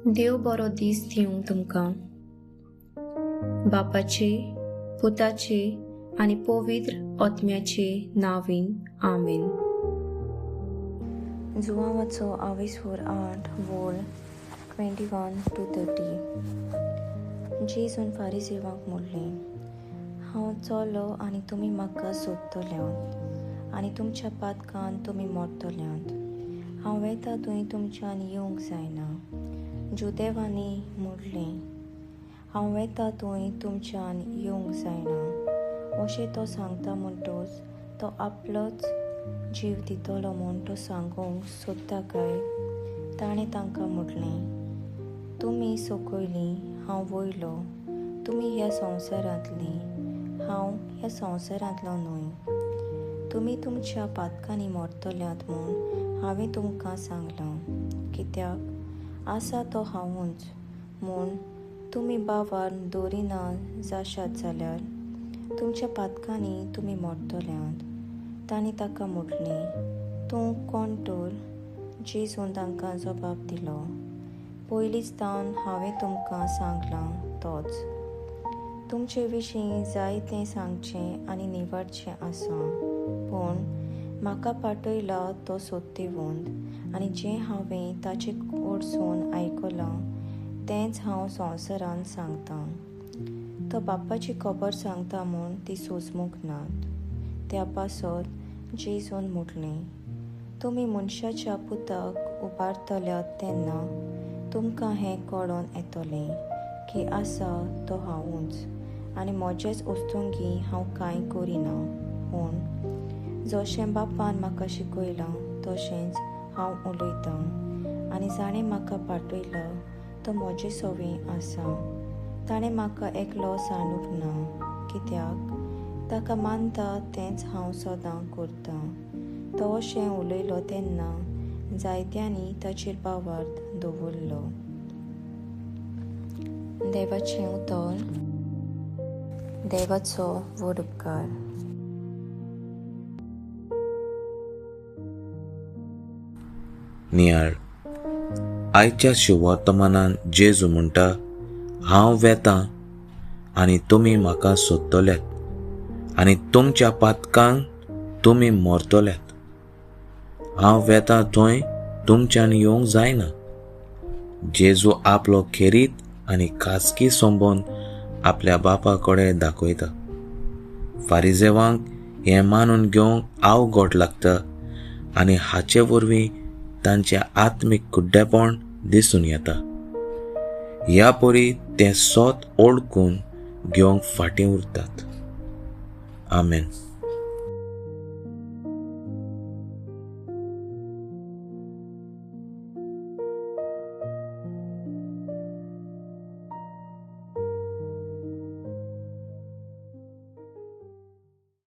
देव बरो दीस दिवं तुमकां. बापाचे, पुताचे आनी पवित्र आत्म्याचे नांवीन आमेन. जुवांवाचो 28 वोल 21-30. जेजून फारिसेवांक म्हणलें, हांव चलो आनी तुमी म्हाका सोदतल्यांत, आनी तुमच्या पातकान तुमी मरतल्यांत. हांव वेता थंय तुमच्यान येवंक जायना. जुदेवांनी म्हणलें, हांव वेता थंय तुमच्यान येवंक जायना. अशें तो सांगता म्हणटच तो आपलोच जीव दितलो म्हूण तो सांगूंक सोदता काय. ताणें तांकां म्हणलें, तुमी सकयलीं, हांव वयलो. तुमी ह्या संवसारांतलीं, हांव ह्या संवसारांतलो न्हय. तुमी तुमच्या पातकांनी मरतल्यांत म्हूण हांवें तुमकां सांगलां. कित्याक आसा तो हांवूच म्हूण तुमी बावार दवरिना जाशात जाल्यार तुमच्या पातकांनी तुमी मरतल्यांत. तांणी ताका म्हणलें, तूं कोण तर? जेजून तांकां जबाब दिलो, पयलींच तावन हांवें तुमकां सांगलां तोच. तुमचे विशीं जाय तें सांगचें आनी निवडचें आसा, पूण म्हाका पाठयला तो सत्यवंत, आनी जें हांवें ताचे कडसून आयकलां तेंच हांव संवसारांत सांगतां. तो बापाची खबर सांगता म्हूण ती सोजमूक नात. त्या पासत जेजून म्हणलें, तुमी मनशाच्या पुताक उबारतल्यात तेन्ना तुमकां हें कळोन येतलें की आसा तो हांवूच, आनी म्हजेच वस्तुंकी हांव कांय करिना, पूण जशें बापान म्हाका शिकयलां तशेंच हांव उलयतां, आनी जाणें म्हाका पाठयला तो म्हजे सवें आसा. ताणें म्हाका एकलो सांडूंक ना, कित्याक ताका मानता तेंच हांव सदां करतां. तो अशें उलयलो तेन्ना जायत्यांनी ताचेर बावार्द दवरलो. देवाचें उतर. देवाचो व्हड उपकार. नियाळ. आयच्या शिवर्तमानान जेजू म्हणटा, हांव वेतां आनी तुमी म्हाका सोदतल्यात, आनी तुमच्या पातकांक तुमी मरतल्यात. हांव वेतां थंय तुमच्यान येवंक जायना. जेजू आपलो खेरीत आनी खासगी संबंद आपल्या बापा कडेन दाखयता. फारिसेवांक हें मानून घेवंक आवघड लागता, आनी हाचे वरवीं तांचें आत्मीक कुड्डेपण दिसून येता. ह्या परी ते सोत ओळखून घेवंक फाटीं उरतात. आमेन.